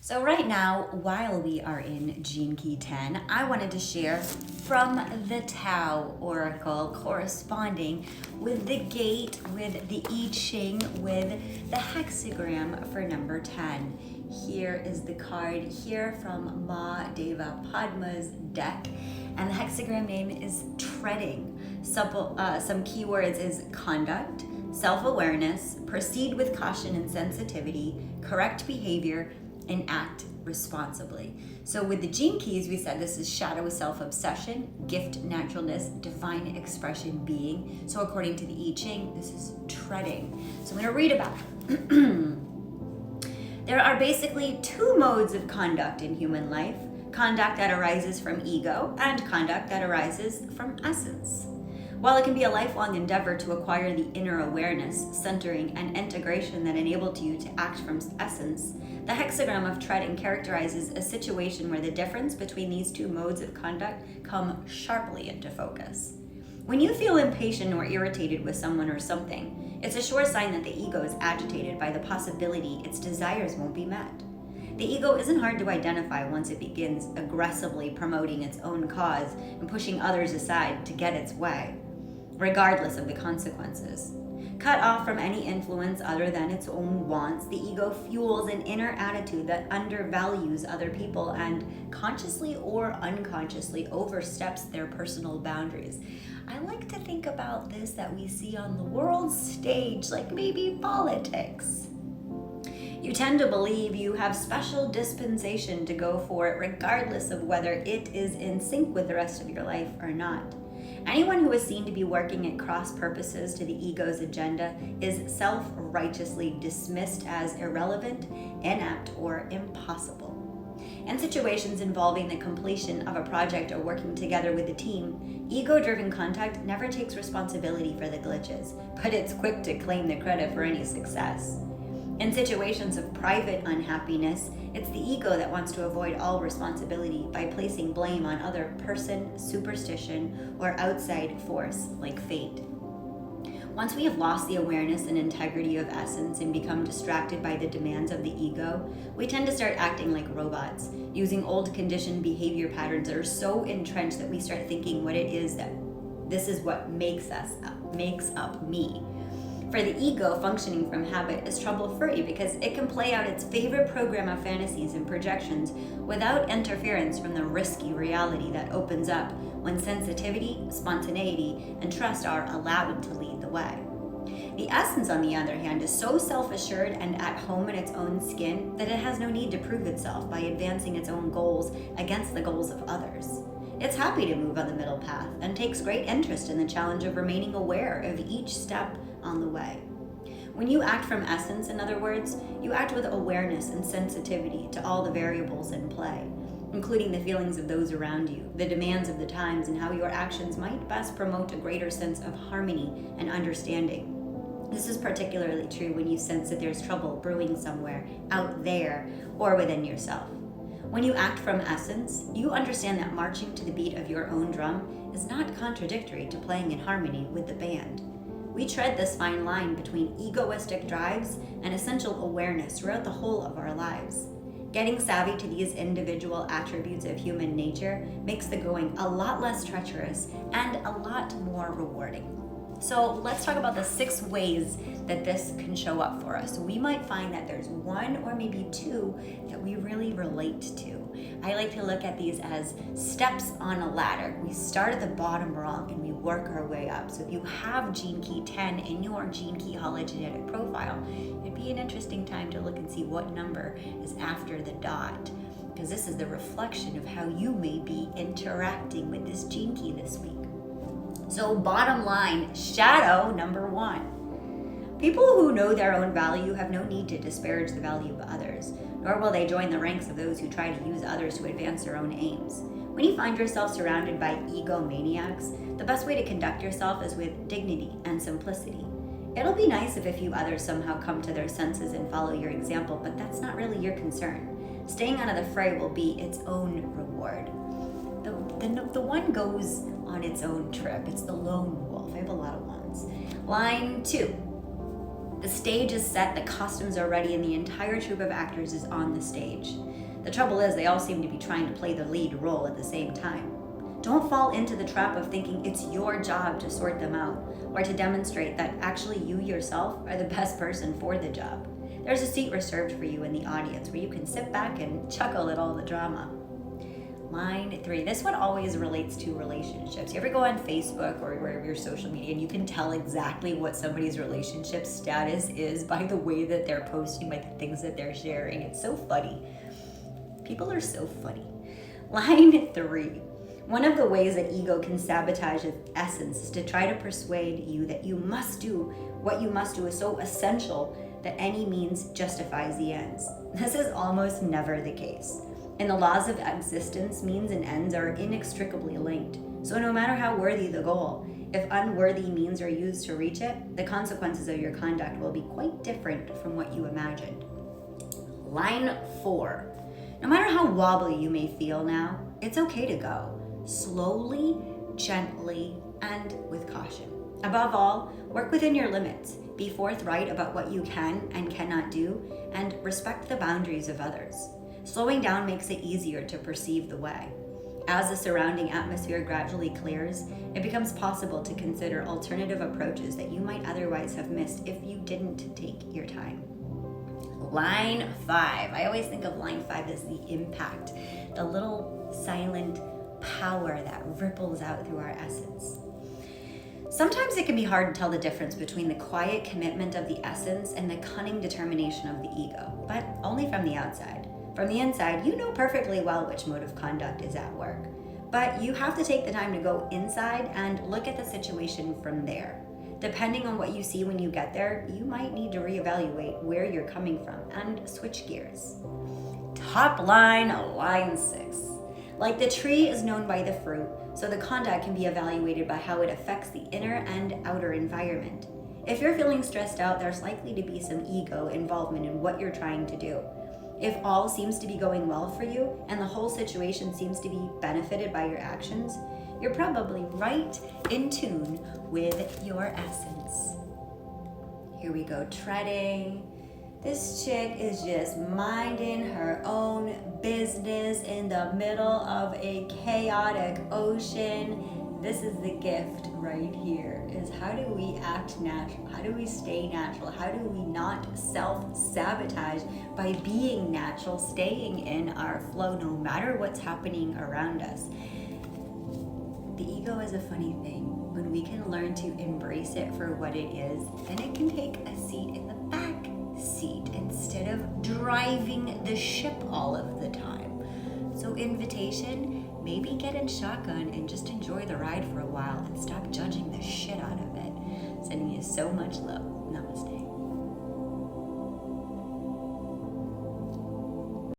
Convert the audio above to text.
So right now, while we are in Gene Key 10, I wanted to share from the Tao Oracle corresponding with the gate, with the I Ching, with the hexagram for number 10. Here is the card here from Ma Deva Padma's deck, and the hexagram name is treading. Some keywords is conduct, self-awareness, proceed with caution and sensitivity, correct behavior, and act responsibly. So with the gene keys, we said this is shadow self-obsession, gift naturalness, divine expression being. So according to the I Ching, this is treading. So I'm going to read about it. There are basically two modes of conduct in human life: conduct that arises from ego and conduct that arises from essence. While it can be a lifelong endeavor to acquire the inner awareness, centering, and integration that enabled you to act from essence, the hexagram of treading characterizes a situation where the difference between these two modes of conduct come sharply into focus. When you feel impatient or irritated with someone or something, it's a sure sign that the ego is agitated by the possibility its desires won't be met. The ego isn't hard to identify once it begins aggressively promoting its own cause and pushing others aside to get its way, regardless of the consequences. Cut off from any influence other than its own wants, the ego fuels an inner attitude that undervalues other people and consciously or unconsciously oversteps their personal boundaries. I like to think about this that we see on the world stage, like maybe politics. You tend to believe you have special dispensation to go for it, regardless of whether it is in sync with the rest of your life or not. Anyone who is seen to be working at cross purposes to the ego's agenda is self-righteously dismissed as irrelevant, inept, or impossible. In situations involving the completion of a project or working together with a team, ego-driven contact never takes responsibility for the glitches, but it's quick to claim the credit for any success. In situations of private unhappiness, it's the ego that wants to avoid all responsibility by placing blame on other person, superstition, or outside force like fate. Once we have lost the awareness and integrity of essence and become distracted by the demands of the ego, we tend to start acting like robots, using old conditioned behavior patterns that are so entrenched that we start thinking what it is that this is what makes up me. For the ego, functioning from habit is trouble-free because it can play out its favorite program of fantasies and projections without interference from the risky reality that opens up when sensitivity, spontaneity, and trust are allowed to lead the way. The essence, on the other hand, is so self-assured and at home in its own skin that it has no need to prove itself by advancing its own goals against the goals of others. It's happy to move on the middle path and takes great interest in the challenge of remaining aware of each step on the way. When you act from essence, in other words, you act with awareness and sensitivity to all the variables in play, including the feelings of those around you, the demands of the times, and how your actions might best promote a greater sense of harmony and understanding. This is particularly true when you sense that there's trouble brewing somewhere out there or within yourself. When you act from essence, you understand that marching to the beat of your own drum is not contradictory to playing in harmony with the band. We tread this fine line between egoistic drives and essential awareness throughout the whole of our lives. Getting savvy to these individual attributes of human nature makes the going a lot less treacherous and a lot more rewarding. So let's talk about the 6 ways that this can show up for us. So we might find that there's 1 or maybe 2 that we really relate to. I like to look at these as steps on a ladder. We start at the bottom rung and we work our way up. So if you have Gene Key 10 in your Gene Key hologenetic profile, it'd be an interesting time to look and see what number is after the dot, because this is the reflection of how you may be interacting with this Gene Key this week. So bottom line, shadow number 1. People who know their own value have no need to disparage the value of others, nor will they join the ranks of those who try to use others to advance their own aims. When you find yourself surrounded by egomaniacs, the best way to conduct yourself is with dignity and simplicity. It'll be nice if a few others somehow come to their senses and follow your example, but that's not really your concern. Staying out of the fray will be its own reward. The one goes on its own trip. It's the lone wolf. I have a lot of ones. Line 2. The stage is set, the costumes are ready, and the entire troupe of actors is on the stage. The trouble is, they all seem to be trying to play the lead role at the same time. Don't fall into the trap of thinking it's your job to sort them out, or to demonstrate that actually you yourself are the best person for the job. There's a seat reserved for you in the audience where you can sit back and chuckle at all the drama. Line 3. This one always relates to relationships. You ever go on Facebook or wherever your social media and you can tell exactly what somebody's relationship status is by the way that they're posting, by the things that they're sharing. It's so funny. People are so funny. Line 3. One of the ways that ego can sabotage its essence is to try to persuade you that you must do what you must do is so essential that any means justifies the ends. This is almost never the case. In the laws of existence, means and ends are inextricably linked. So no matter how worthy the goal, if unworthy means are used to reach it, the consequences of your conduct will be quite different from what you imagined. Line 4. No matter how wobbly you may feel now, it's okay to go. Slowly, gently, and with caution. Above all, work within your limits. Be forthright about what you can and cannot do, and respect the boundaries of others. Slowing down makes it easier to perceive the way. As the surrounding atmosphere gradually clears, it becomes possible to consider alternative approaches that you might otherwise have missed if you didn't take your time. Line 5. I always think of line 5 as the impact, the little silent power that ripples out through our essence. Sometimes it can be hard to tell the difference between the quiet commitment of the essence and the cunning determination of the ego, but only from the outside. From the inside, you know perfectly well which mode of conduct is at work, but you have to take the time to go inside and look at the situation from there. Depending on what you see when you get there, you might need to reevaluate where you're coming from and switch gears. Top line, line 6. Like the tree is known by the fruit, so the conduct can be evaluated by how it affects the inner and outer environment. If you're feeling stressed out, there's likely to be some ego involvement in what you're trying to do. If all seems to be going well for you and the whole situation seems to be benefited by your actions, you're probably right in tune with your essence. Here we go, treading. This chick is just minding her own business in the middle of a chaotic ocean. This is the gift right here, is how do we act natural? How do we stay natural? How do we not self-sabotage by being natural, staying in our flow no matter what's happening around us? The ego is a funny thing. When we can learn to embrace it for what it is, then it can take a seat in the back seat instead of driving the ship all of the time. So invitation, maybe get in shotgun and just enjoy the ride for a while and stop judging the shit out of it. Sending you so much love. Namaste.